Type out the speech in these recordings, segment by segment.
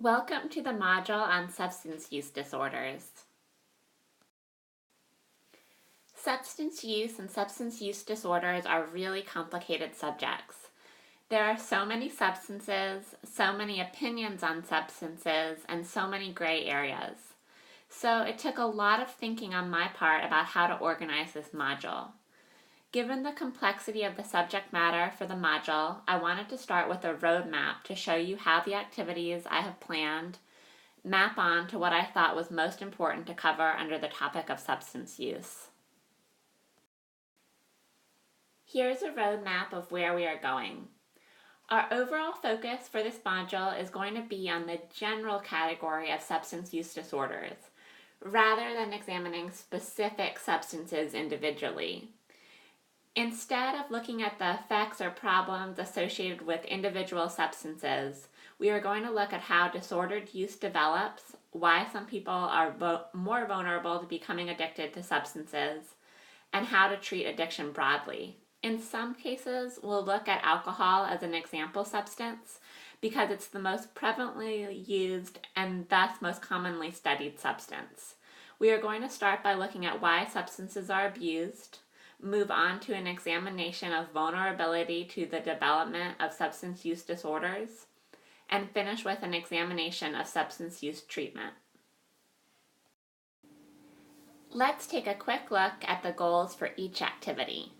Welcome to the module on substance use disorders. Substance use and substance use disorders are really complicated subjects. There are so many substances, so many opinions on substances, and so many gray areas. So it took a lot of thinking on my part about how to organize this module. Given the complexity of the subject matter for the module, I wanted to start with a roadmap to show you how the activities I have planned map on to what I thought was most important to cover under the topic of substance use. Here's a roadmap of where we are going. Our overall focus for this module is going to be on the general category of substance use disorders, rather than examining specific substances individually. Instead of looking at the effects or problems associated with individual substances, we are going to look at how disordered use develops, why some people are more vulnerable to becoming addicted to substances, and how to treat addiction broadly. In some cases, we'll look at alcohol as an example substance because it's the most prevalently used and thus most commonly studied substance. We are going to start by looking at why substances are abused, move on to an examination of vulnerability to the development of substance use disorders, and finish with an examination of substance use treatment. Let's take a quick look at the goals for each activity.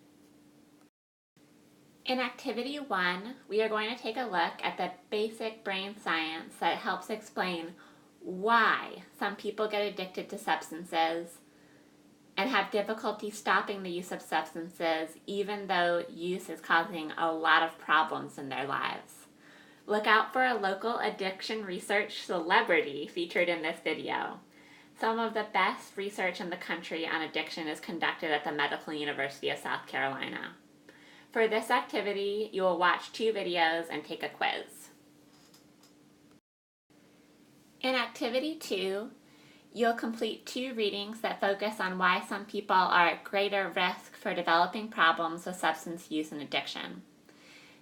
In Activity 1, we are going to take a look at the basic brain science that helps explain why some people get addicted to substances and have difficulty stopping the use of substances even though use is causing a lot of problems in their lives. Look out for a local addiction research celebrity featured in this video. Some of the best research in the country on addiction is conducted at the Medical University of South Carolina. For this activity, you will watch 2 videos and take a quiz. In Activity 2, you'll complete 2 readings that focus on why some people are at greater risk for developing problems with substance use and addiction.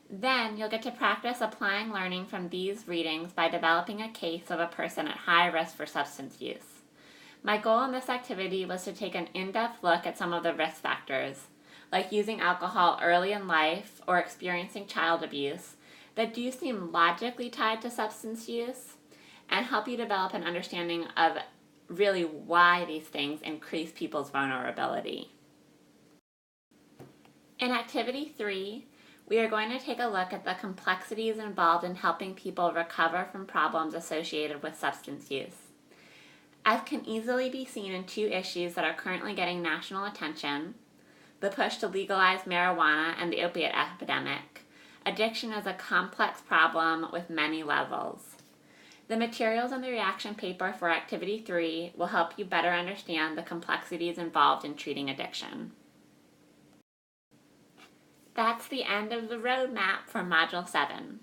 Then you'll get to practice applying learning from these readings by developing a case of a person at high risk for substance use. My goal in this activity was to take an in-depth look at some of the risk factors, like using alcohol early in life or experiencing child abuse, that do seem logically tied to substance use, and help you develop an understanding of really why these things increase people's vulnerability. In Activity 3, we are going to take a look at the complexities involved in helping people recover from problems associated with substance use. As can easily be seen in 2 issues that are currently getting national attention, the push to legalize marijuana and the opiate epidemic, addiction is a complex problem with many levels. The materials in the reaction paper for Activity 3 will help you better understand the complexities involved in treating addiction. That's the end of the roadmap for Module 7.